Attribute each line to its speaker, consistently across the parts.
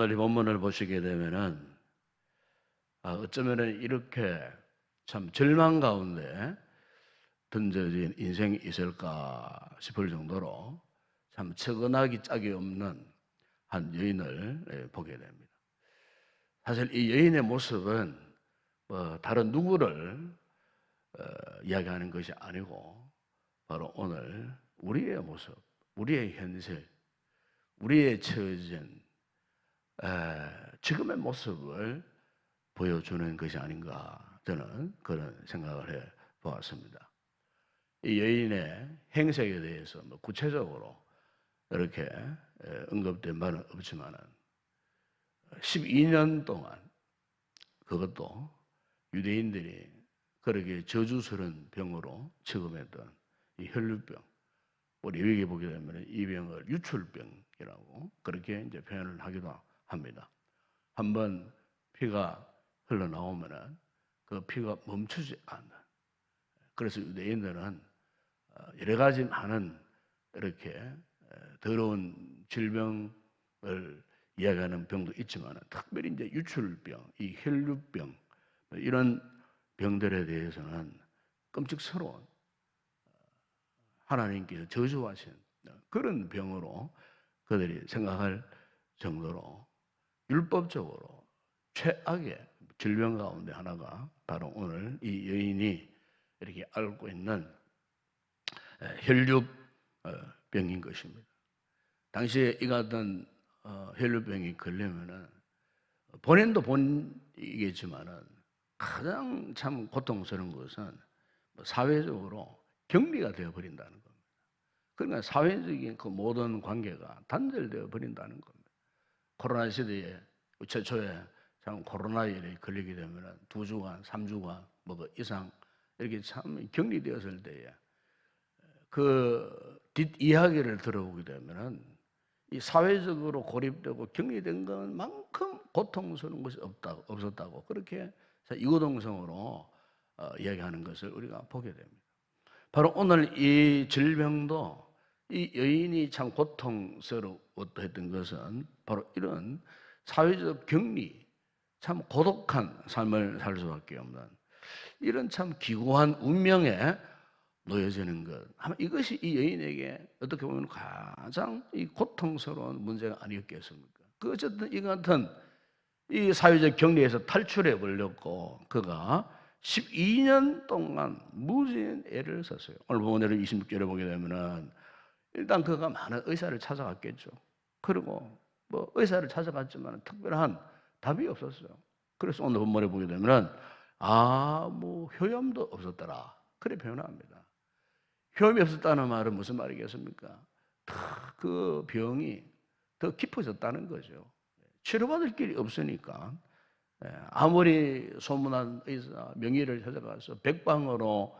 Speaker 1: 오늘 이 본문을 보시게 되면은 어쩌면은 이렇게 참 절망 가운데 던져진 인생이 있을까 싶을 정도로 참 처근하기 짝이 없는 한 여인을 보게 됩니다. 사실 이 여인의 모습은 다른 누구를 이야기하는 것이 아니고 바로 오늘 우리의 모습, 우리의 현실, 우리의 처해진 지금의 모습을 보여주는 것이 아닌가 저는 그런 생각을 해 보았습니다. 이 여인의 행색에 대해서 구체적으로 이렇게 언급된 바는 없지만은 12년 동안 그것도 유대인들이 그렇게 저주스러운 병으로 취급했던 이 혈류병, 레위기에 보게 되면 이 병을 유출병이라고 그렇게 이제 표현을 하기도 합니다. 한번 피가 흘러나오면은 그 피가 멈추지 않는. 그래서 유대인들은 여러 가지 많은 이렇게 더러운 질병을 이야기하는 병도 있지만 특별히 이제 유출병, 이 혈류병 이런 병들에 대해서는 끔찍스러운 하나님께서 저주하신 그런 병으로 그들이 생각할 정도로 율법적으로 최악의 질병 가운데 하나가 바로 오늘 이 여인이 이렇게 앓고 있는 혈류병인 것입니다. 당시에 이 같은 혈류병이 걸리면은 본인도 본이겠지만은 가장 참 고통스러운 것은 사회적으로 격리가 되어 버린다는 겁니다. 그러니까 사회적인 그 모든 관계가 단절되어 버린다는 겁니다. 코로나 시대에 최초에 참 코로나에 걸리게 되면은 2주간, 3주간 뭐 이상 이렇게 참 격리되었을 때에 그 뒷이야기를 들어보게 되면은 이 사회적으로 고립되고 격리된 것만큼 고통스러운 것이 없었다고 그렇게 이구동성으로 이야기하는 것을 우리가 보게 됩니다. 바로 오늘 이 질병도 이 여인이 참 고통스러웠던 것은 바로 이런 사회적 격리, 참 고독한 삶을 살 수밖에 없는 이런 참 기구한 운명에 놓여지는 것. 아마 이것이 이 여인에게 어떻게 보면 가장 이 고통스러운 문제가 아니었겠습니까? 그 어쨌든 이 같은 이 사회적 격리에서 탈출해 버렸고 그가 12년 동안 무진 애를 썼어요. 오늘 본문의 26절에 보게 되면은 일단 그가 많은 의사를 찾아갔겠죠. 그리고 뭐 의사를 찾아갔지만 특별한 답이 없었어요. 그래서 오늘 본문에 보게 되면은 뭐 효염도 없었더라. 그래 표현합니다. 효험이 없었다는 말은 무슨 말이겠습니까? 그 병이 더 깊어졌다는 거죠. 치료받을 길이 없으니까 아무리 소문난 의사 명의를 찾아가서 백방으로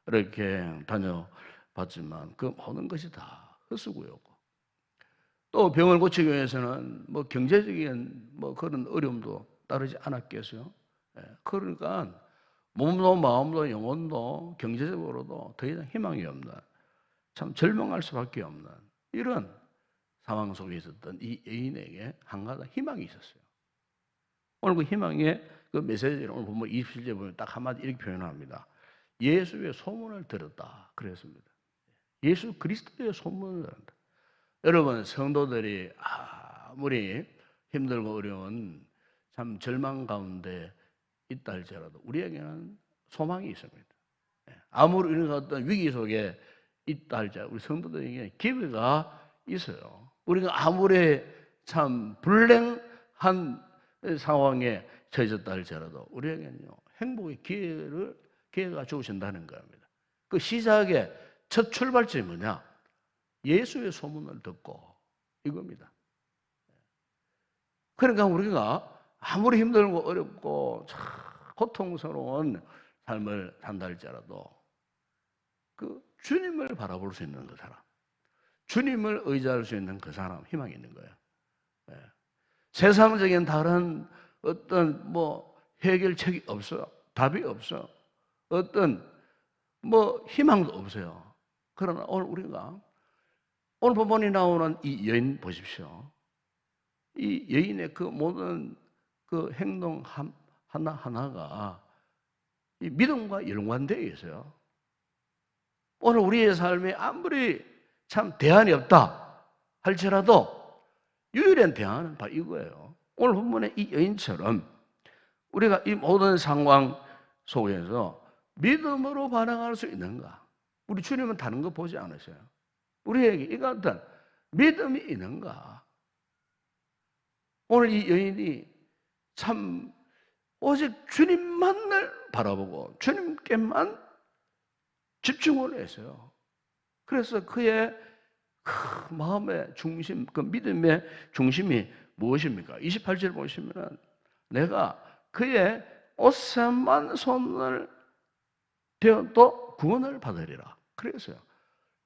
Speaker 1: 이렇게 다녀봤지만 그 모든 것이 다 헛수고였고 또 병을 고치기 위해서는 뭐 경제적인 뭐 그런 어려움도 따르지 않았겠어요. 그러니까 몸도 마음도 영혼도 경제적으로도 더 이상 희망이 없는 참 절망할 수밖에 없는 이런 상황 속에 있었던 이 여인에게 한 가지 희망이 있었어요. 오늘 그 희망의 그 메시지를 오늘 보면 27절 보면 딱 한마디 이렇게 표현합니다. 예수의 소문을 들었다. 그랬습니다. 예수 그리스도의 소문을 들었다. 여러분 성도들이 아무리 힘들고 어려운 참 절망 가운데 있다 할지라도 우리에게는 소망이 있습니다. 아무리 우리가 어떤 위기 속에 있다 할지라도 우리 성도들에게 기회가 있어요. 우리가 아무리 참 불행한 상황에 처해졌다 할지라도 우리에게는요 행복의 기회가 주어진다는 겁니다. 그 시작의 첫 출발점이 뭐냐? 예수의 소문을 듣고 이겁니다. 그러니까 우리가 아무리 힘들고 어렵고 참 고통스러운 삶을 산다 할지라도 그 주님을 바라볼 수 있는 그 사람, 주님을 의지할 수 있는 그 사람 희망이 있는 거예요. 세상적인 다른 어떤 뭐 해결책이 없어요. 답이 없어요. 어떤 뭐 희망도 없어요. 그러나 오늘 우리가 오늘 본문에 나오는 이 여인 보십시오. 이 여인의 그 모든 그 행동 하나하나가 이 믿음과 연관되어 있어요. 오늘 우리의 삶에 아무리 참 대안이 없다 할지라도 유일한 대안은 바로 이거예요. 오늘 본문의 이 여인처럼 우리가 이 모든 상황 속에서 믿음으로 반응할 수 있는가? 우리 주님은 다른 거 보지 않으셔요. 우리에게 이 같은 믿음이 있는가? 오늘 이 여인이 참 오직 주님만을 바라보고 주님께만 집중을 했어요. 그래서 그의 그 마음의 중심, 그 믿음의 중심이 무엇입니까? 28절 보시면 내가 그의 옷에만 손을 대어도 구원을 받으리라. 그랬어요.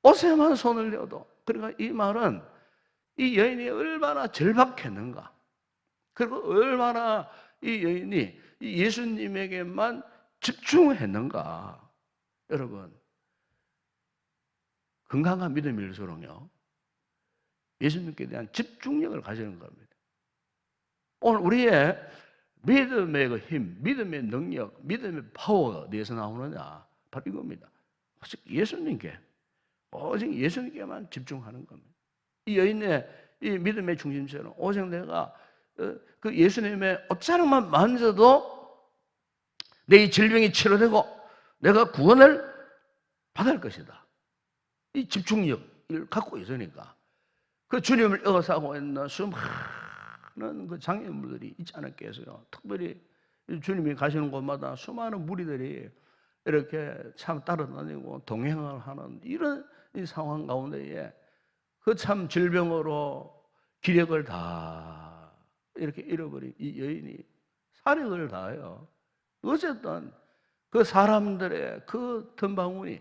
Speaker 1: 옷에만 손을 대어도. 그러니까 이 말은 이 여인이 얼마나 절박했는가. 그리고 얼마나 이 여인이 예수님에게만 집중했는가. 여러분, 건강한 믿음일수록요, 예수님께 대한 집중력을 가지는 겁니다. 오늘 우리의 믿음의 그 힘, 믿음의 능력, 믿음의 파워가 어디에서 나오느냐? 바로 이겁니다. 오직 예수님께만 집중하는 겁니다. 이 여인의 이 믿음의 중심처럼 오직 내가 그 예수님의 옷자락만 만져도 내 이 질병이 치료되고 내가 구원을 받을 것이다. 이 집중력을 갖고 있으니까 그 주님을 에워싸고 있는 수많은 그 장애인들이 있지 않았겠어요. 특별히 주님이 가시는 곳마다 수많은 무리들이 이렇게 참 따라다니고 동행을 하는 이런 이 상황 가운데에 그 참 질병으로 기력을 다 이렇게 잃어버린 이 여인이 사력을 다해요. 어쨌든 그 사람들의 그 틈바구니,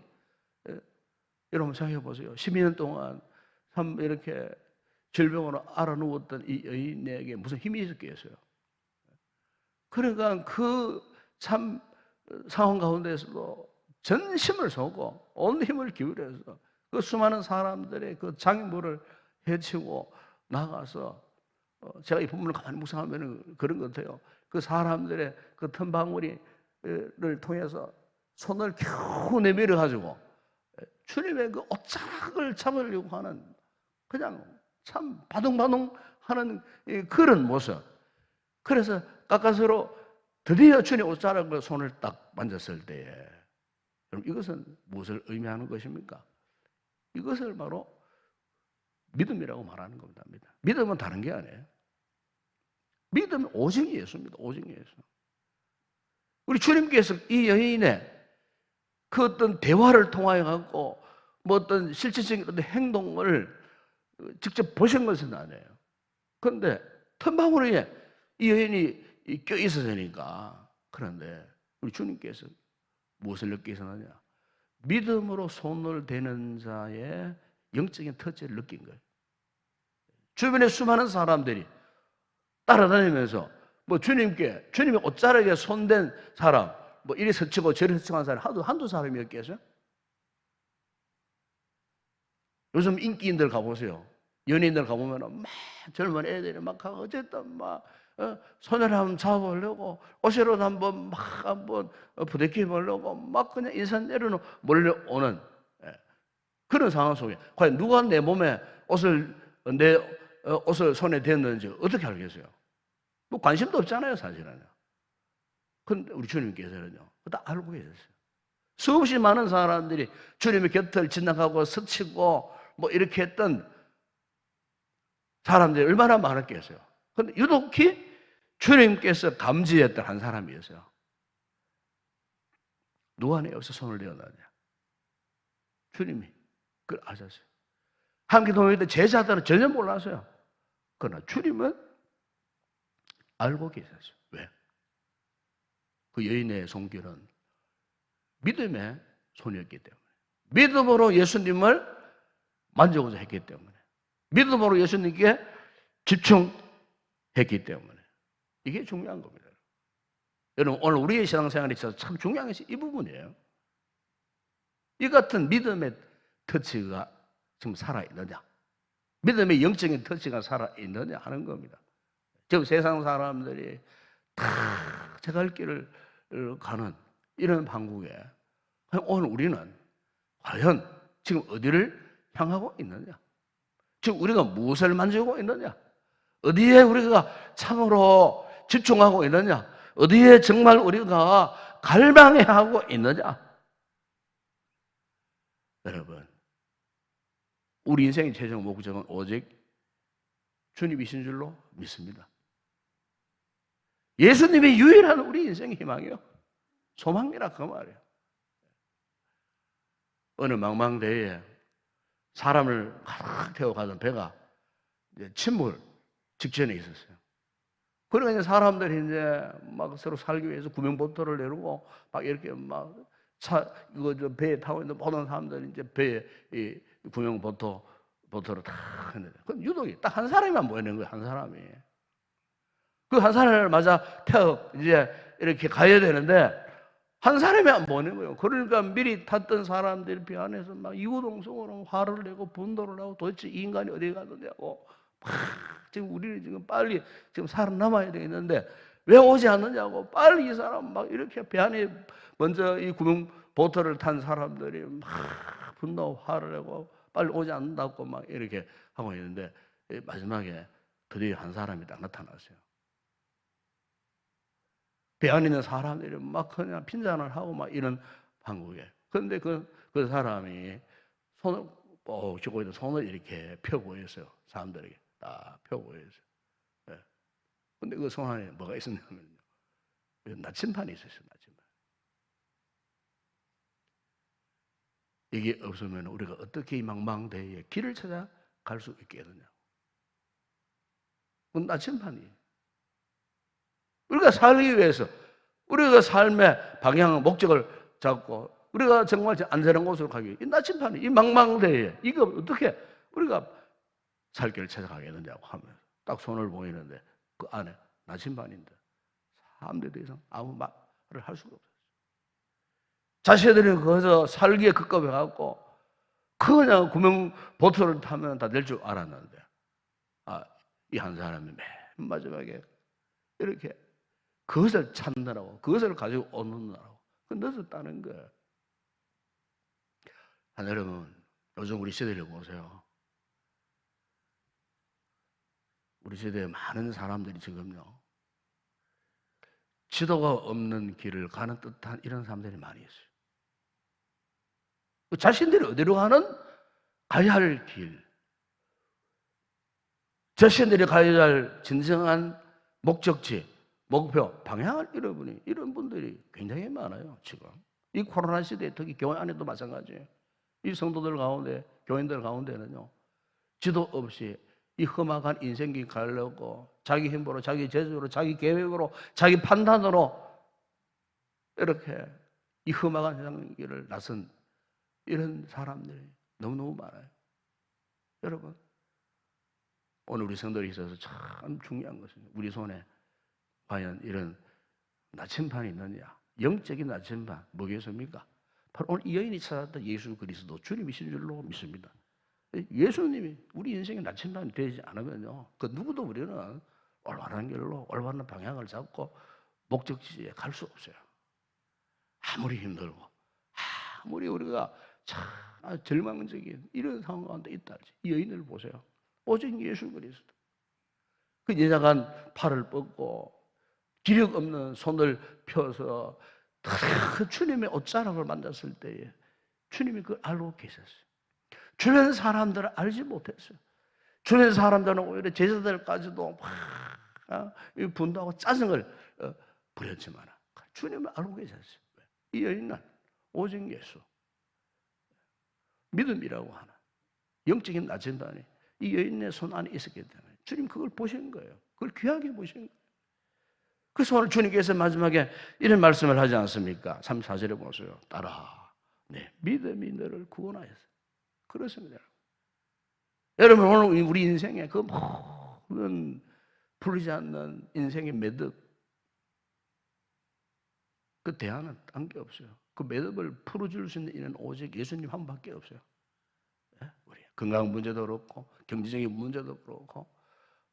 Speaker 1: 여러분 생각해 보세요. 12년 동안 참 이렇게 질병으로 앓아누웠던 이 여인에게 무슨 힘이 있었겠어요? 그러니까 그 참 상황 가운데에서도 전심을 쏟고 온 힘을 기울여서 그 수많은 사람들의 그 장애물을 해치고 나가서 제가 이 본문을 가만히 묵상하면 그런 것 같아요. 그 사람들의 그 틈바구니를 통해서 손을 겨우 내밀어 가지고 주님의 그 옷자락을 잡으려고 하는 그냥 참 바둥바둥 하는 그런 모습. 그래서 가까스로 드디어 주님 옷자락을 손을 딱 만졌을 때에 그럼 이것은 무엇을 의미하는 것입니까? 이것을 바로 믿음이라고 말하는 겁니다. 믿음은 다른 게 아니에요. 믿음은 오직 예수입니다. 오직 예수. 우리 주님께서 이 여인의 그 어떤 대화를 통하여 갖고 뭐 어떤 실질적인 어떤 행동을 직접 보신 것은 아니에요. 그런데 틈바구니에 이 여인이 껴 있었으니까. 그런데 우리 주님께서 무엇을 느끼셨느냐? 믿음으로 손을 대는 자의 영적인 터치를 느낀 거예요. 주변에 수많은 사람들이 따라다니면서 뭐 주님의 옷자락에 손댄 사람, 뭐 이리 서치고 저리 서치고 하는 사람 한두 사람이었겠어요? 요즘 인기인들 가보세요. 연예인들 가보면 막 젊은 애들이 막 가고 어쨌든 막 손을 한번 잡아보려고 옷으로 한번 부대끼 보려고 막 그냥 인산 내려놓고 몰려오는 그런 상황 속에 과연 누가 내 옷을 손에 댔는지 어떻게 알겠어요? 뭐 관심도 없잖아요, 사실은요. 그런데 우리 주님께서는요, 다 알고 계셨어요. 수없이 많은 사람들이 주님의 곁을 지나가고 스치고 뭐 이렇게 했던 사람들이 얼마나 많았겠어요. 그런데 유독히 주님께서 감지했던 한 사람이었어요. 누가 내 옷에 손을 대었느냐? 주님이 그걸 아셨어요. 함께 동행했던 제자들은 전혀 몰랐어요. 그러나 주님은 알고 계셨어요. 왜? 그 여인의 손길은 믿음의 손이었기 때문에, 믿음으로 예수님을 만져보자 했기 때문에, 믿음으로 예수님께 집중했기 때문에 이게 중요한 겁니다. 여러분, 오늘 우리의 신앙생활에 있어서 참 중요한 것이 이 부분이에요. 이 같은 믿음의 터치가 지금 살아있느냐, 믿음의 영적인 터치가 살아있느냐 하는 겁니다. 지금 세상 사람들이 다 제 갈 길을 가는 이런 판국에 오늘 우리는 과연 지금 어디를 향하고 있느냐? 지금 우리가 무엇을 만지고 있느냐? 어디에 우리가 참으로 집중하고 있느냐? 어디에 정말 우리가 갈망해 하고 있느냐? 여러분, 우리 인생의 최종 목적은 오직 주님이신 줄로 믿습니다. 예수님이 유일한 우리 인생의 희망이요. 소망이라 그 말이에요. 어느 망망대해에 사람을 가득 태워가던 배가 이제 침몰 직전에 있었어요. 그러니까 이제 사람들이 이제 막 서로 살기 위해서 구명보트를 내리고 막 이렇게 막 이거 저 배에 타고 있는 모든 사람들이 이제 배에 이 구명보트로 탁 했는데 그 유독이 딱 한 사람만 모이는 거예요. 한 사람이. 그 한 사람을 맞아 태워 이제 이렇게 가야 되는데 한 사람이 안 모이는 거예요. 그러니까 미리 탔던 사람들이 배 안에서 막 이구동성으로 화를 내고 분노를 하고 도대체 이 인간이 어디 갔느냐고 막 지금 우리는 지금 빨리 지금 살아남아야 되겠는데 왜 오지 않느냐고 빨리 이 사람 막 이렇게 배 안에 먼저 이 구명보트를 탄 사람들이 막 분노 화를 내고 빨리 오지 않는다고 막 이렇게 하고 있는데 마지막에 드디어 한 사람이 딱 나타났어요. 배 안에 있는 사람들이 막 그냥 핀잔을 하고 막 이런 한국에. 그런데 그 사람이 손을 꼭 쥐고 있는 손을 이렇게 펴고 있어요. 사람들에게 딱 펴고 있어요. 네. 근데 그 손 안에 뭐가 있었냐면요. 나침반이 있었어요. 나침반. 이게 없으면 우리가 어떻게 이 망망대해에 길을 찾아 갈 수 있겠느냐. 그 나침반이. 우리가 살기 위해서 우리가 삶의 방향, 목적을 잡고 우리가 정말 안전한 곳으로 가기 위해 이 나침반이 이 망망대해에 이거 어떻게 우리가 살 길을 찾아가겠느냐고 하면 딱 손을 보이는데 그 안에 나침반인데 사람들이 더 이상 아무 말을 할 수가 없어요. 자신들은 거기서 살기에 급급해갖고 그냥 구명보트를 타면 다 될 줄 알았는데 이 한 사람이 맨 마지막에 이렇게 그것을 찾느라고 그것을 가지고 오느라고 늦었다는 거예요. 여러분 요즘 우리 시대를 보세요. 우리 시대에 많은 사람들이 지금요 지도가 없는 길을 가는 듯한 이런 사람들이 많이 있어요. 자신들이 어디로 가야 할 길, 자신들이 가야 할 진정한 목적지, 목표, 방향을 잃어버린 이런 분들이 굉장히 많아요. 지금 이 코로나 시대에 특히 교회 안에도 마찬가지예요. 이 성도들 가운데, 교인들 가운데는요 지도 없이 이 험악한 인생길 가려고 자기 힘으로, 자기 재주로, 자기 계획으로, 자기 판단으로 이렇게 이 험악한 세상 길을 나선 이런 사람들이 너무너무 많아요. 여러분 오늘 우리 성도들이 있어서 참 중요한 것은 우리 손에 과연 이런 나침반이 있느냐. 영적인 나침반 뭐겠습니까? 바로 오늘 이 여인이 찾았던 예수 그리스도 주님이신 줄로 믿습니다. 예수님이 우리 인생의 나침반이 되지 않으면요 그 누구도 우리는 올바른 길로 올바른 방향을 잡고 목적지에 갈 수 없어요. 아무리 힘들고 아무리 우리가 참 절망적인 이런 상황 가운데 있다 할지 이 여인을 보세요. 오직 예수 그리스도 그 여자가 팔을 뻗고 기력 없는 손을 펴서 그 주님의 옷자락을 만졌을 때에 주님이 그걸 알고 계셨어요. 주변 사람들은 알지 못했어요. 주변 사람들은 오히려 제자들까지도 막 분노하고 짜증을 부렸지만 주님을 알고 계셨어요. 이 여인은 오직 예수 믿음이라고 하는 영적인 나침반이 이 여인의 손 안에 있었기 때문에 주님 그걸 보신 거예요. 그걸 귀하게 보신 거예요. 그래서 오늘 주님께서 마지막에 이런 말씀을 하지 않습니까? 34절에 보세요. 따라 네, 믿음이 너를 구원하였어요. 그렇습니다. 여러분 오늘 우리 인생에 그 모든 풀리지 않는 인생의 매듭 그 대안은 딴 게 없어요. 그 매듭을 풀어줄 수 있는 이는 오직 예수님 한 분밖에 없어요. 우리 건강 문제도 그렇고 경제적인 문제도 그렇고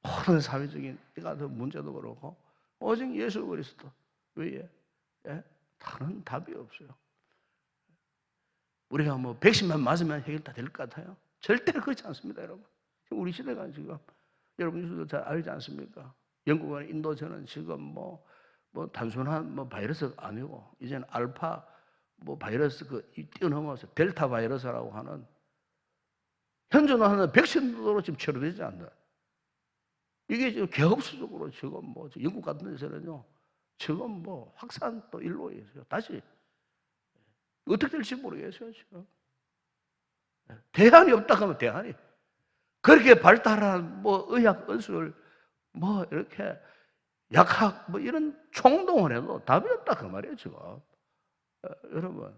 Speaker 1: 모든 사회적인 이 같은 문제도 그렇고 오직 예수 그리스도 외에 다른 답이 없어요. 우리가 뭐 백신만 맞으면 해결 다 될 것 같아요? 절대로 그렇지 않습니다, 여러분. 우리 시대가 지금 여러분들도 잘 알지 않습니까? 영국과 인도저는 지금 뭐 단순한 바이러스 아니고 이제는 알파 바이러스 뛰어넘어서 델타 바이러스라고 하는 현존 하는 백신으로 지금 치료되지 않는다. 이게 지금 개업수적으로 지금 영국 같은 데서는요, 지금 확산 또 일로에 있어요. 다시 어떻게 될지 모르겠어요, 지금. 대안이 없다 하면 대안이. 그렇게 발달한 의학 언술, 이렇게 약학, 이런 총동원 해도 답이 없다, 그 말이에요, 지금. 여러분,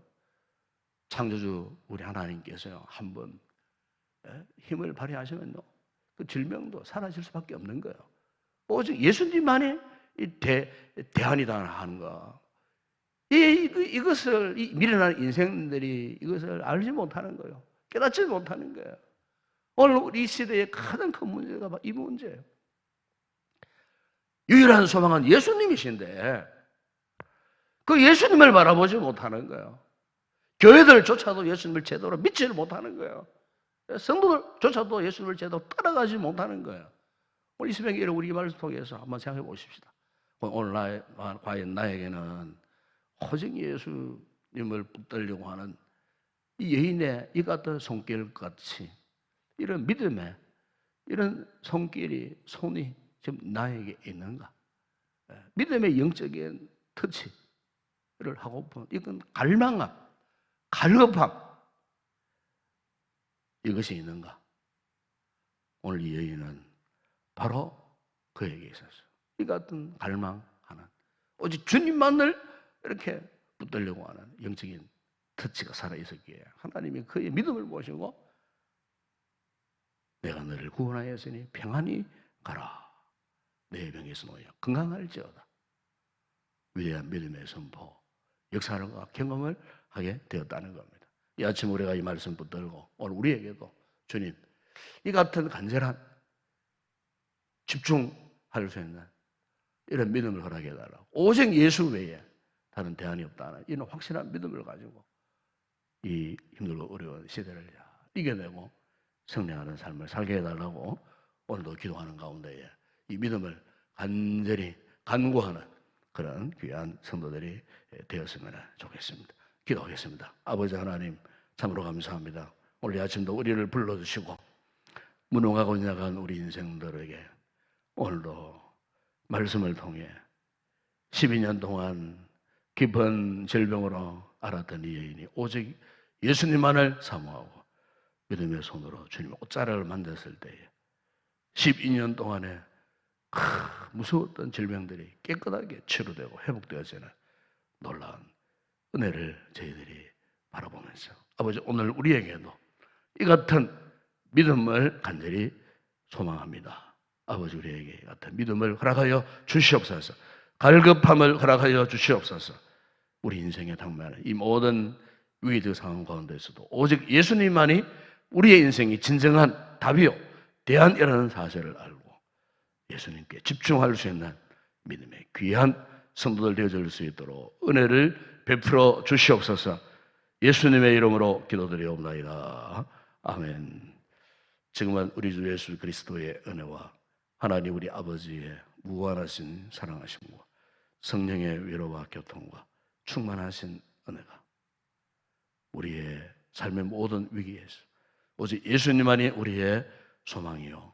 Speaker 1: 창조주 우리 하나님께서요, 한번 힘을 발휘하시면요, 그 질병도 사라질 수밖에 없는 거예요. 오직 예수님만이 대안이다 하는 거. 이것을 미련한 인생들이 이것을 알지 못하는 거예요. 깨닫지 못하는 거예요. 오늘 우리 시대의 가장 큰 문제가 이 문제예요. 유일한 소망은 예수님이신데 그 예수님을 바라보지 못하는 거예요. 교회들조차도 예수님을 제대로 믿지를 못하는 거예요. 성도들조차도 예수님을 제대로 따라가지 못하는 거예요. 오늘 이 새벽에 우리 말씀 통해서 한번 생각해 보십시다. 오늘 과연 나에게는 오직 예수님을 붙들려고 하는 이 여인의 이 같은 손길같이 이런 믿음의 이런 손이 지금 나에게 있는가? 믿음의 영적인 터치를 하고픈 이건 갈망함, 갈급함 이것이 있는가? 오늘 이 여인은 바로 그에게 있었어요. 이 같은 갈망하는 오직 주님만을 이렇게 붙들려고 하는 영적인 터치가 살아있었기에 하나님이 그의 믿음을 보시고 내가 너를 구원하였으니 평안히 가라. 내 병에서 놓여 건강할지어다. 위대한 믿음의 선포, 역사과 경험을 하게 되었다는 겁니다. 이 아침 우리가 이 말씀 붙들고 오늘 우리에게도 주님 이 같은 간절한 집중할 수 있는 이런 믿음을 허락해 달라고. 오직 예수 외에 다른 대안이 없다는 이런 확실한 믿음을 가지고 이 힘들고 어려운 시대를 이겨내고 승리하는 삶을 살게 해달라고 오늘도 기도하는 가운데에 이 믿음을 간절히 간구하는 그런 귀한 성도들이 되었으면 좋겠습니다. 기도하겠습니다. 아버지 하나님 참으로 감사합니다. 오늘 아침도 우리를 불러주시고 무능하고 나간 우리 인생들에게 오늘도 말씀을 통해 12년 동안 깊은 질병으로 앓았던 이 여인이 오직 예수님만을 사모하고 믿음의 손으로 주님의 옷자락을 만졌을 때에 12년 동안에 무서웠던 질병들이 깨끗하게 치료되고 회복되어지는 놀라운 은혜를 저희들이 바라보면서 아버지 오늘 우리에게도 이 같은 믿음을 간절히 소망합니다. 아버지 우리에게 이 같은 믿음을 허락하여 주시옵소서. 갈급함을 허락하여 주시옵소서. 우리 인생에 당면한 이 모든 위기적 상황 가운데서도 오직 예수님만이 우리의 인생이 진정한 답이요 대안이라는 사실을 알고 예수님께 집중할 수 있는 믿음의 귀한 성도들 되어줄 수 있도록 은혜를 베풀어 주시옵소서. 예수님의 이름으로 기도드리옵나이다. 아멘. 지금은 우리 주 예수 그리스도의 은혜와 하나님 우리 아버지의 무한하신 사랑하심과 성령의 위로와 교통과 충만하신 은혜가 우리의 삶의 모든 위기에서 오직 예수님만이 우리의 소망이요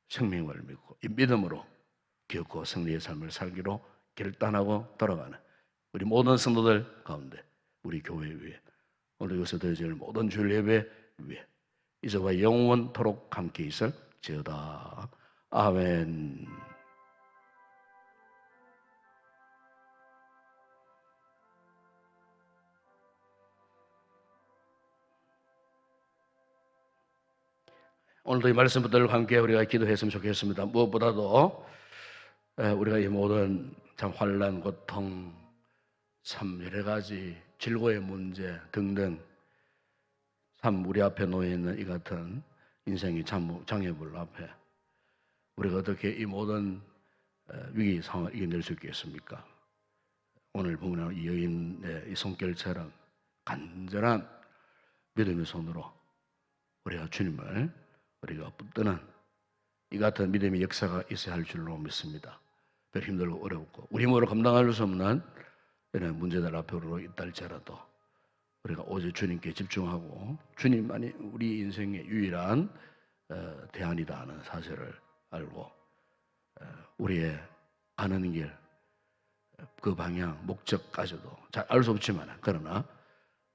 Speaker 1: 생명을 믿고 이 믿음으로 기업고 승리의 삶을 살기로 결단하고 돌아가는 우리 모든 성도들 가운데 우리 교회 위에 오늘 여기서 드려질 모든 주일 예배 위에 이제와 영원토록 함께 있을지어다. 아멘. 오늘도 이 말씀 붙들고 함께 우리가 기도했으면 좋겠습니다. 무엇보다도 우리가 이 모든 참 환난, 고통, 참 여러 가지 질고의 문제 등등 참 우리 앞에 놓여 있는 이 같은 인생의 장애물 앞에 우리가 어떻게 이 모든 위기 상황을 이겨낼 수 있겠습니까? 오늘 보면 이 여인의 이 손길처럼 간절한 믿음의 손으로 우리가 주님을 우리가 붙드는 이 같은 믿음의 역사가 있어야 할 줄로 믿습니다. 별 힘들고 어렵고 우리 힘으로 감당할 수 없는 이런 문제들 앞으로 있다 할지라도 우리가 오직 주님께 집중하고 주님만이 우리 인생의 유일한 대안이다 하는 사실을 알고 우리의 가는 길, 그 방향, 목적까지도 잘 알 수 없지만 그러나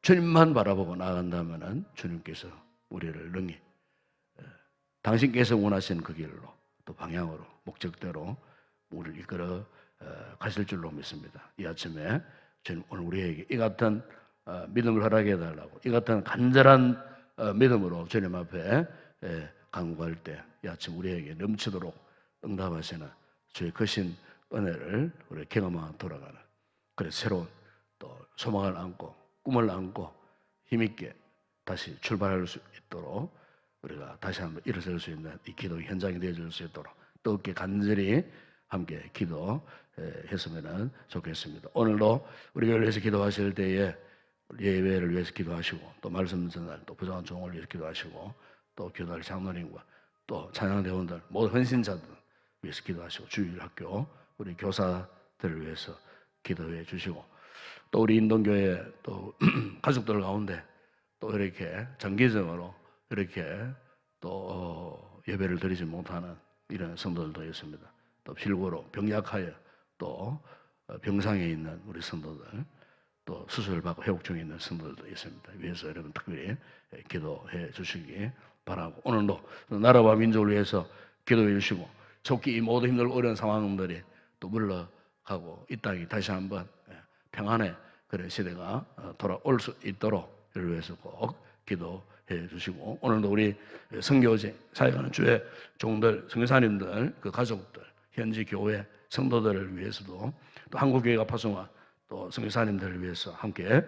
Speaker 1: 주님만 바라보고 나아간다면 주님께서 우리를 능히 당신께서 원하시는 그 길로 또 방향으로 목적대로 우리를 이끌어 가실 줄로 믿습니다. 이 아침에 주님 오늘 우리에게 이 같은 믿음을 허락해 달라고 이 같은 간절한 믿음으로 주님 앞에 간구할 때 이 아침 우리에게 넘치도록 응답하시는 주의 크신 은혜를 우리 경험하고 돌아가는 그래서 새로운 또 소망을 안고 꿈을 안고 힘있게 다시 출발할 수 있도록 우리가 다시 한번 일어설 수 있는 이 기도 현장이 되어줄 수 있도록 뜨겁게 간절히 함께 기도했으면 좋겠습니다. 오늘도 우리가 위해서 기도하실 때에 예배를 위해서 기도하시고 또 말씀 전달 또 부정한 종을 위해서 기도하시고 또 교달 장로님과 또 찬양대원들 모든 헌신자들 위해서 기도하시고 주일학교 우리 교사들을 위해서 기도해 주시고 또 우리 인동교회 또 가족들 가운데 또 이렇게 정기적으로 이렇게 또 예배를 드리지 못하는 이런 성도들도 있습니다. 또 필고로 병약하여 또 병상에 있는 우리 성도들 또 수술을 받고 회복 중에 있는 성도들도 있습니다. 위해서 여러분 특별히 기도해 주시기 바라고 오늘도 나라와 민족을 위해서 기도해 주시고 속히 이 모든 힘들고 어려운 상황들이 또 물러가고 이 땅이 다시 한번 평안의 그런 시대가 돌아올 수 있도록 이를 위해서 꼭 기도해 주시고 오늘도 우리 선교제 사역하는 주의 종들 선교사님들 그 가족들 현지 교회 성도들을 위해서도 또 한국교회가 파송한 또 선교사님들을 위해서 함께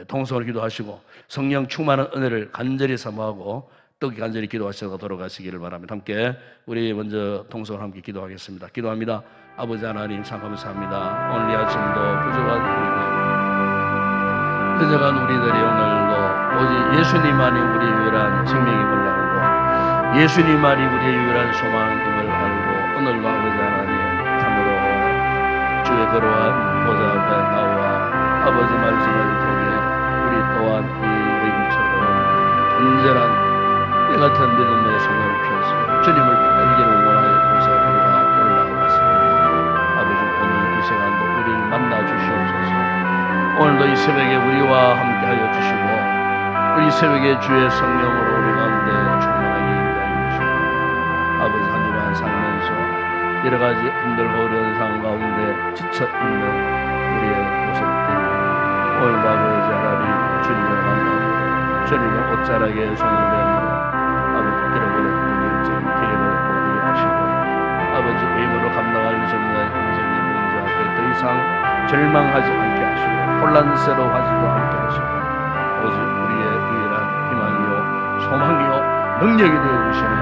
Speaker 1: 통성을 기도하시고 성령 충만한 은혜를 간절히 사모하고 뜨겁게 간절히 기도하시다가 돌아가시기를 바랍니다. 함께 우리 먼저 통성을 함께 기도하겠습니다. 기도합니다. 아버지 하나님 참 감사합니다. 오늘 이 아침도 부족한 우리들이 오늘도 오직 예수님만이 우리의 유일한 생명임을 알고 예수님만이 우리의 유일한 소망임을 알고 오늘도 아버지 하나님 참으로 주의 거룩한 보좌 앞에 나와 아버지 말씀을 통해 우리 또한 이 여인처럼 간절한 이 같은 믿음의 손을 펴서 주님을 알기를 원하여 보사 우리가 올라왔습니다. 아버지 오늘 이 시간도 우리를 만나 주시옵소서. 오늘도 이 새벽에 우리와 함께하여 주시고 우리 새벽에 주의 성령으로 우리 가운데 충만하게 인도하여 주시고 아버지 한 주간 살면서 여러 가지 힘들고 어려운 상황 가운데 지쳐있는 우리의 모습들이 오늘도 아버지 하나님 주님을 만나고 주님의 옷자락에 손을 대며 아버지 잃어버렸던 일정 계획을 보게 하시고 아버지 의무로 감당할 수 없는 인생의 문제 앞에 더 이상 절망하지 않게 하시고 혼란스러워하지도 않게 하시고 오직 우리의 유일한 희망이요 소망이요 능력이 되어주시는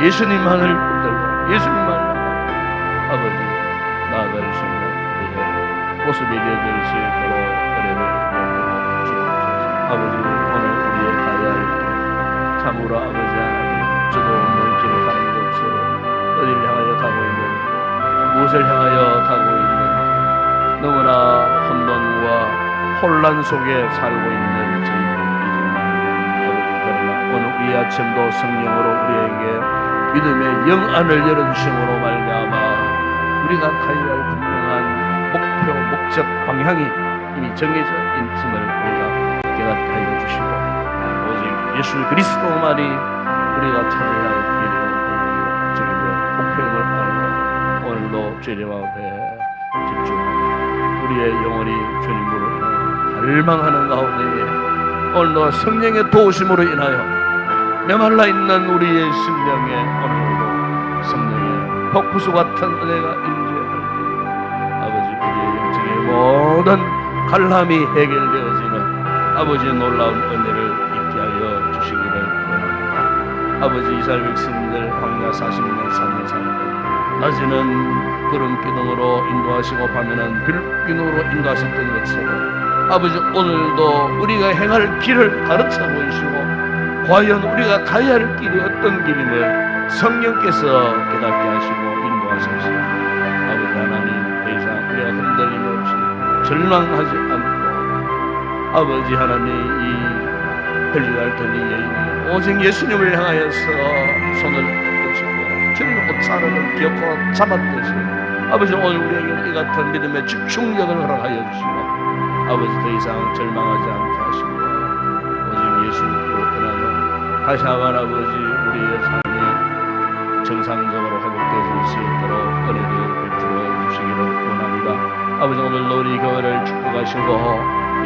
Speaker 1: 예수님만을 붙들고 예수님만을 아버지 나아갈 수 있는 우리의 모습이 되어질 수 있도록 은혜를 베풀어 주옵소서. 아버지 오늘 우리의 가야 할 길 참으로 아버지 하나님 저도 없는 길을 가는 것으로 어디를 향하여 가고 있는지 무엇을 향하여 가고 있는지 너무나 혼돈과 혼란 속에 살고 있는 저희들이지만 아버지 그러나 오늘 이 아침도 성령으로 우리에게 믿음의 영안을 열어주심으로 말미암아 우리가 가야 할 분명한 목표, 목적, 방향이 이미 정해져 있음을 우리가 깨닫게 하여 주시고 오직 예수 그리스도만이 우리가 찾아야 할 길이요 정해진 목표임을 알고 오늘도 주님 앞에 집중하고 우리의 영혼이 주님으로 인하여 갈망하는 가운데에 오늘도 성령의 도우심으로 인하여 메말라 있는 우리의 심령에 오늘도 성령의 폭포수 같은 은혜가 임재할 때 아버지 우리의 영적의 모든 갈람이 해결되어지는 아버지의 놀라운 은혜를 있게 하여 주시기를 원합니다. 아버지 이스라엘 백성들 광야 40년 삶을 사는데 낮에는 구름 기둥으로 인도하시고 밤에는 불기둥으로 인도하셨던 것처럼 아버지 오늘도 우리가 행할 길을 가르쳐 보이시고 과연 우리가 가야 할 길이 어떤 길임을 성령께서 깨닫게 하시고 인도하셔서 아버지 하나님 더 이상 우리가 흔들림 없이 절망하지 않고 아버지 하나님 이 헬리갈 들린 여인이 오직 예수님을 향하여서 손을 뻗치고 주님 옷자락을 기억하고 잡았듯이 아버지 오늘 우리에게 이 같은 믿음의 집중력을 허락하여 주시고 아버지 더 이상 절망하지 않게 하시고 오직 예수님으로 인하여 다시 한번 아버지 우리의 삶이 정상적으로 회복되어질 수 있도록 은혜를 베풀어 주시기를 원합니다. 아버지 오늘도 우리 교회를 축복하시고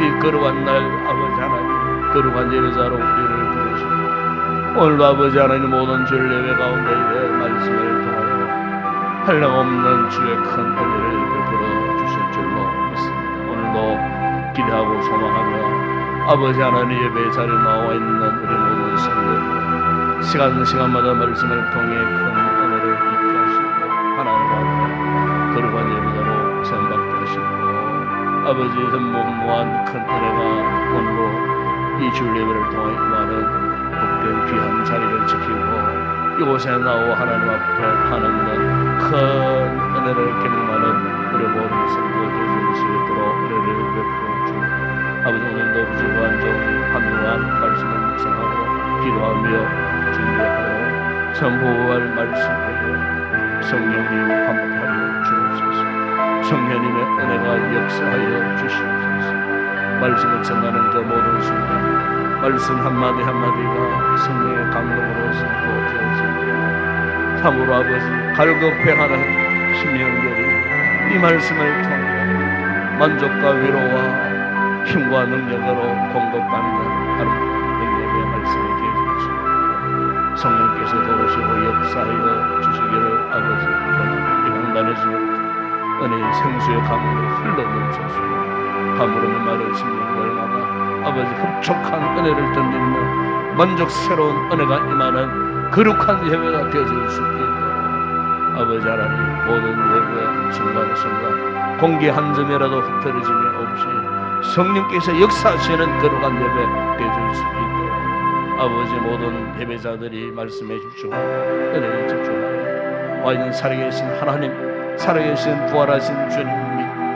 Speaker 1: 이 거룩한 날 아버지 하나님 거룩한 예배자로 우리를 부르시고 오늘도 아버지 하나님 모든 주일 예배 가운데 말씀을 통하여 한량없는 주의 큰 은혜를 베풀어 주실 줄로 믿습니다. 오늘도 기대하고 소망하며 아버지 하나님 예배 자리에 나와 있는 우리 모든 성도들 시간마다 말씀을 통해 큰 은혜를 입게 하시고 하나님 앞에 거룩한 예배자로 사용받게 하시고 아버지 전무후무한 큰 은혜가 오늘로 이 주일 예배를 통해 임하는 복된 귀한 자리를 지키고 이곳에 나와 하나님 앞에 하나님은 큰 은혜를 경험하는 우리 모든 성도들 되실 수 있도록 은혜를 베풀어 주고 아버지 오늘도 부족한 종이 한동안 말씀을 묵상하고 기도하며 준비하여 선포할 말씀에 성령님 함께하여 주옵소서. 성령님의 은혜가 역사하여 주시옵소서. 말씀을 전하는 그 모든 순간 말씀 한마디 한마디가 성령의 감동으로 선포되어지고 참으로 아버지 갈급해하는 심령들이 이 말씀을 통해 만족과 위로와 힘과 능력으로 공급받는 아름다운 능력의 말씀이 되어주시고 성령께서 도우시고 역사하여 주시기를 아버지 이 강단의 주님 은혜의 생수의 강물이 흘러넘쳐서 가물음에 마른 심령들마다 아버지 흡족한 은혜를 덧입는 만족스러운 은혜가 임하는 거룩한 예배가 되어질 수 있도록 아버지 하나님 모든 예배 순간순간 공기 한 점이라도 흩어짐이 없이 성령께서 역사하시는 거룩한 예배 되어질 수 있도록 아버지 모든 예배자들이 말씀에 집중하고 은혜에 집중하여 와 있는 살아계신 하나님 살아계신 부활하신 주님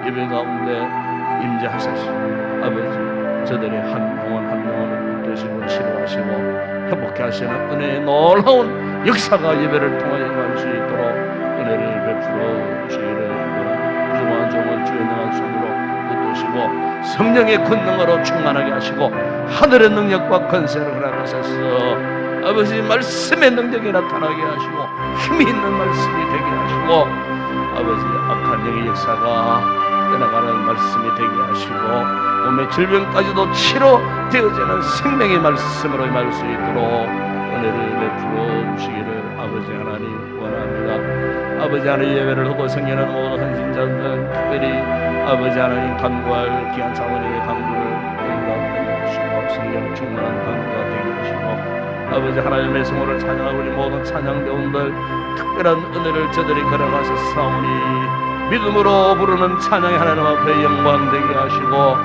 Speaker 1: 예배 가운데 임재하소서. 아버지 저들의 한 영혼을 붙드시고 치료하시고 회복케 하시는 은혜의 놀라운 역사가 예배를 통하여 임할 수 있도록 은혜를 베풀어 주시기를 원합니다. 부족한 종을 주의 능한 손으로 붙드시고 성령의 권능으로 충만하게 하시고 하늘의 능력과 권세를 허락하셔서 아버지 말씀의 능력이 나타나게 하시고 힘이 있는 말씀이 되게 하시고 아버지 악한 영의 역사가 떠나가는 말씀이 되게 하시고 몸의 질병까지도 치료되어지는 생명의 말씀으로 임할 수 있도록 은혜를 베풀어 주시기를 아버지 하나님 원합니다. 아버지 하나님 예배를 하고 생겨나는 모든 헌신자들 특별히 아버지 하나님 간구할 귀한 사모님의 간구를 응답하여 주시고 성령 충만한 간구가 되게 하시고 아버지 하나님의 성호를 찬양하고 우리 모든 찬양대원들 특별한 은혜를 저들이 걸어가셨사오니 믿음으로 부르는 찬양이 하나님 앞에 영광되게 하시고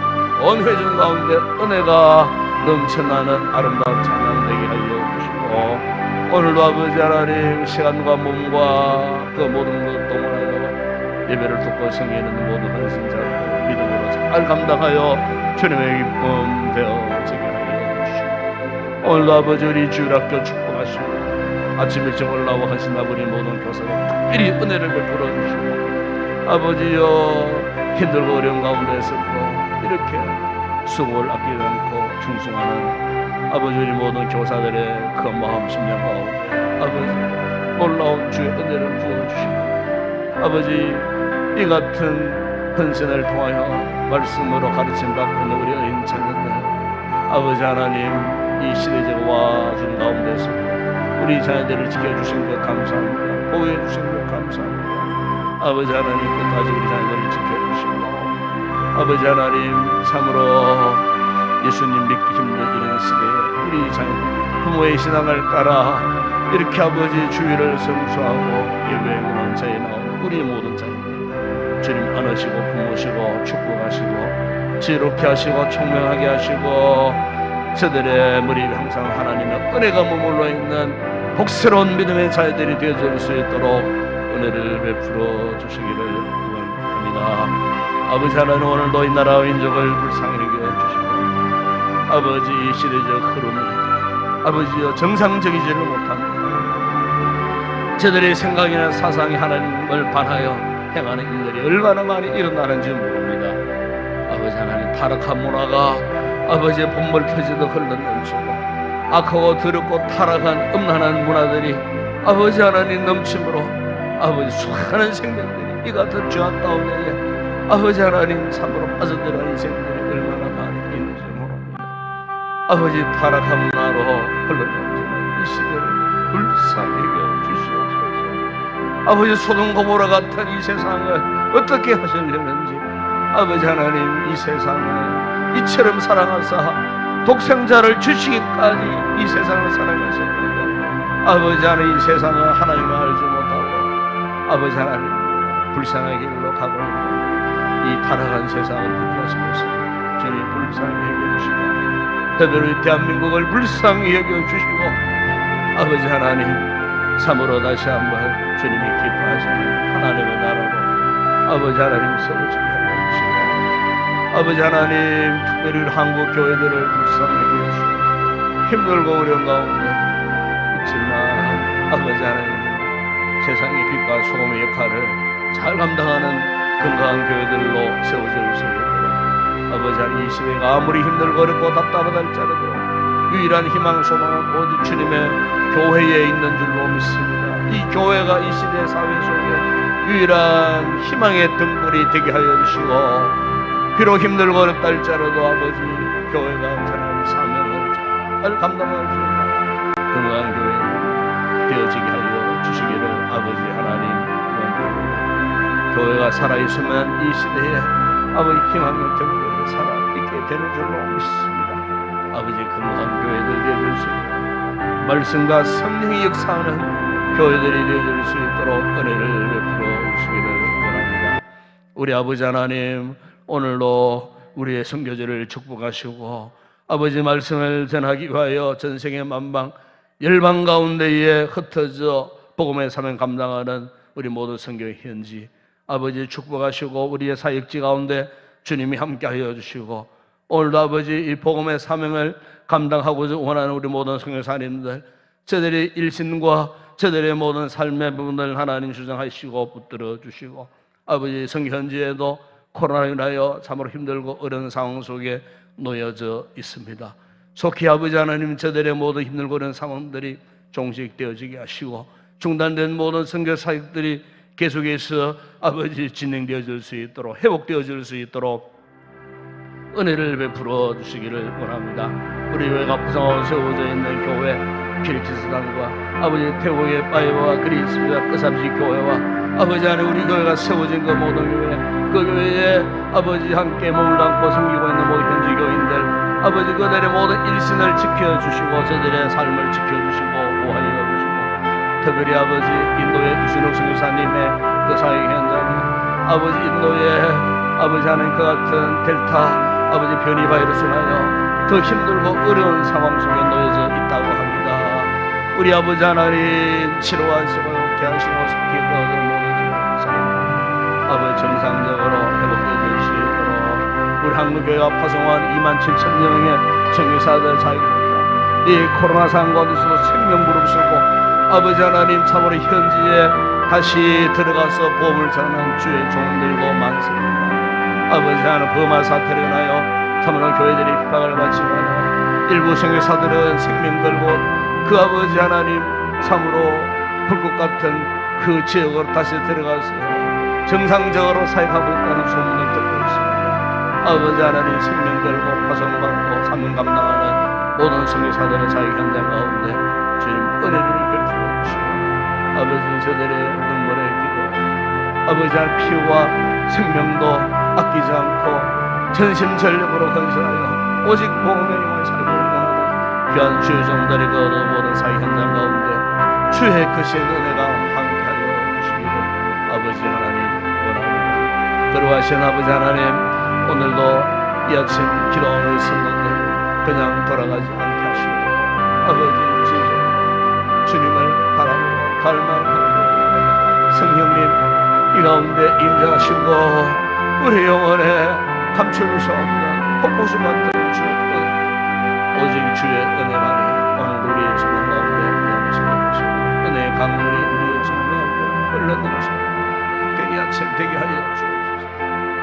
Speaker 1: 온 회중 가운데 은혜가 넘쳐나는 아름다운 찬양되게 하여 주시고 오늘도 아버지 하나님 시간과 몸과 그 모든 것 동원하여 예배를 듣고 성회하는 모든 헌신자들 믿음으로 잘 감당하여 주님의 기쁨 되어지게 하여 주시고 오늘도 아버지 우리 주일학교 축복하시고 아침 일찍 올라와 하신 아버지 모든 교사들 특별히 은혜를 베풀어 주시고 아버지여 힘들고 어려운 가운데서도 이렇게 수고를 아끼지 않고 충성하는 아버지 우리 모든 교사들의 그 마음 심령 가운데 아버지 놀라운 주의 은혜를 부어주시고 아버지 이 같은 헌신을 통하여 말씀으로 가르침 받고 있는 우리 어린 자녀들 아버지 하나님 이 시대적 와중 가운데서 우리 자녀들을 지켜주신 것 감사합니다. 보호해 주신 것 감사합니다. 아버지 하나님 끝까지 우리 자녀들을 지켜주시고 아버지 하나님 참으로 예수님 믿기 힘든 이런 시대에 우리 자녀들 부모의 신앙을 따라 이렇게 아버지 주의를 성수하고 예배에 근원자에 나온 우리 모든 자녀들 주님 안으시고 품으시고 축복하시고 지혜롭게 하시고 총명하게 하시고 저들의 머리 위에 항상 하나님의 은혜가 머물러 있는 복스러운 믿음의 자녀들이 되어줄 수 있도록 은혜를 베풀어 주시기를 원합니다. 아버지 하나님 오늘도 이 나라와 민족을 불쌍히 여겨주시고 아버지 이 시대적 흐름이 아버지여 정상적이지를 못합니다. 저들의 생각이나 사상이 하나님을 반하여 행하는 일들이 얼마나 많이 일어나는지 모릅니다. 아버지 하나님 타락한 문화가 아버지의 본물 터지듯 흘러넘치고 악하고 더럽고 타락한 음란한 문화들이 아버지 하나님 넘침으로 아버지 수많은 생명들이 이 같은 죄악 가운데에 아버지 하나님 참으로 빠져들어간 인생들이 얼마나 많이 있는지 모릅니다. 아버지 타락한 문화로 흘러넘치는 이 시대를 불쌍히 여겨주시옵소서. 아버지 소돔 고모라 같은 이 세상을 어떻게 하시려는지 아버지 하나님 이 세상을 이처럼 사랑하사 독생자를 주시기까지 이 세상을 사랑하셨는데 아버지 하나님 이 세상을 하나님을 알지 못하고 아버지 하나님 불쌍한 길로 가고 있는 이 타락한 세상을 구원하시면서 주님 불쌍히 여겨주시고 특별히 대한민국을 불쌍히 여겨주시고 아버지 하나님 참으로 다시 한번 주님이 기뻐하시는 하나님의 나라로 아버지 하나님 세워지게 하여 주시고 아버지 하나님 특별히 한국 교회들을 불쌍히 여겨주시고 힘들고 어려운 가운데 있지만 아버지 하나님 세상의 빛과 소금의 역할을 잘 감당하는 건강한 교회들로 세워질 수 있도록 아버지 하나님 이 시대가 아무리 힘들고 어렵고 답답하다 할지라도 유일한 희망 소망은 오직 주님의 교회에 있는 줄로 믿습니다. 이 교회가 이 시대 사회 속에 유일한 희망의 등불이 되게 하여 주시고 비록 힘들고 어렵다 할지라도 아버지 교회가 전하는 사명을 잘 감당할 수 있는 건강한 교회 되어지게 하여 주시기를 아버지 하나님 원합니다. 교회가 살아있으면 이 시대에 아버지 희망의 등불이 살아있게 되는 줄로 믿습니다. 아버지 건강한 교회들 되어줄 수 있는 말씀과 성령이 역사하는 교회들이 되어줄 수 있도록 은혜를 베풀어 주시기를 원합니다. 우리 아버지 하나님 오늘도 우리의 선교제를 축복하시고 아버지 말씀을 전하기 위하여 전생의 만방 열방 가운데에 흩어져 복음의 사명 감당하는 우리 모든 선교의 현지 아버지 축복하시고 우리의 사역지 가운데 주님이 함께하여 주시고 오늘도 아버지 이 복음의 사명을 감당하고자 원하는 우리 모든 선교사님들 저들의 일신과 저들의 모든 삶의 부분을 하나님 주장하시고 붙들어 주시고 아버지 선교현지에도 코로나로 인하여 참으로 힘들고 어려운 상황 속에 놓여져 있습니다. 속히 아버지 하나님 저들의 모든 힘들고 어려운 상황들이 종식되어지게 하시고 중단된 모든 선교 사역들이 계속해서 아버지 진행되어질 수 있도록 회복되어질 수 있도록 은혜를 베풀어 주시기를 원합니다. 우리 교회가 구성하고 세워져 있는 교회 키르기스탄과 아버지 태국의 바이와 그리스와 끝삼지 교회와 아버지 안에 우리 교회가 세워진 그 모든 교회 그 교회에 아버지 함께 몸을 담고 섬기고 있는 모든 현지 교인들 아버지 그들의 모든 일신을 지켜주시고 저들의 삶을 지켜주시고 보호하여 주시고 특별히 아버지 인도의 유순옥 선교사님의 그 사역 현장에 아버지 인도의 아버지 하나님 그 같은 델타 아버지 변이 바이러스로 하여 더 힘들고 어려운 상황 속에 놓여져 있다고 합니다. 우리 아버지 하나님 치료하시고 개하시고 속히 얻은 모든 아버지 정상적으로 회복되어질 수 있도록 우리 한국교회가 파송한 27,000명의 선교사들 자유입니다. 이 코로나 상황 가운데서도 생명 무릅쓰고 아버지 하나님 참으로 현지에 다시 들어가서 보험을 전하는 주의 종들도 많습니다. 아버지 하나님 범한 사태로 인하여 참으로 교회들이 핍박을 받지만 일부 선교사들은 생명 걸고 그 아버지 하나님 참으로 불꽃 같은 그 지역으로 다시 들어가서 정상적으로 사역하고 있다는 소문을 듣고 있습니다. 아버지 하나님 생명 걸고 파송받고 사명 감당하는 모든 선교사들의 사역 현장 가운데 주님 은혜를 베풀어 주시고 아버지 저들의 눈물의 기도 아버지 하나님 피와 생명도 아끼지 않고 전심전력으로 헌신하여 오직 복음의 영을 살고 원하는 귀한 주의 종들이 그 모든 사역 현장 가운데 주의 크신 은혜가 함께하여 주시기를 아버지 하나님 원합니다. 거룩하신 아버지 하나님, 오늘도 이 아침 기도원을 섰는데 그냥 돌아가지 않게 하시고 아버지 진정 주님을 바라보고 갈망하고 성령님 이 가운데 임재하시고 우리 영혼에 감춰 주시옵니다. 폭포수 만드는 주의 은혜, 오직 주의 은혜만이 오늘 우리의 생명 가운데 넘치면서 은혜의 강물이 우리의 생명 가운데 흘러넘치고 괜히 아침 되게 하여 주옵소서.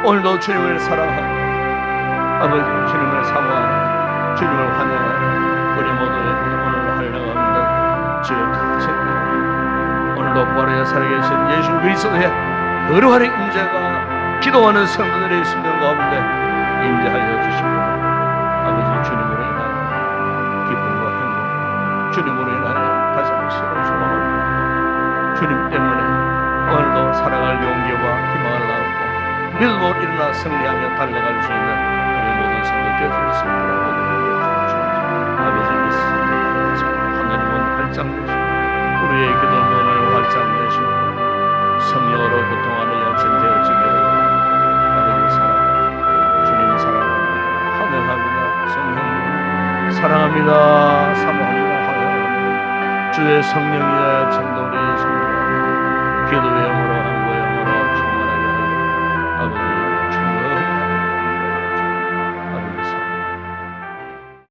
Speaker 1: 오늘도 주님을 사랑하고 아버지 주님을 사모하는 주님을 환영하는 우리 모두에게 오늘 할례가 없는 주의 크신 은혜, 오늘도 부활하여 살아계신 예수 그리스도의 거룩한 임재가 기도하는 성도들의 심령 가운데 임재하여 주시고 아버지 주님으로 인하여 기쁨과 행복, 주님으로 인하여 가장 새로운 소망을, 주님 때문에 오늘도 살아갈 용기와 희망을 낳고 믿음으로 일어나 승리하며 달려갈 수 있는 우리 모든 성도 되어질 수 있도록 아버지 믿습니다. 하나님은 활짝 내시고 우리의 기도문을 활짝 내시고 성령으로 교통하는 여친 되어지기를 아버지 사랑합니다. 주님 사랑합니다. 환영합니다. 성령님 사랑합니다. 사모합니다. 환영합니다. 주의 성령이여 천도리 있습니다. 기도의 영혼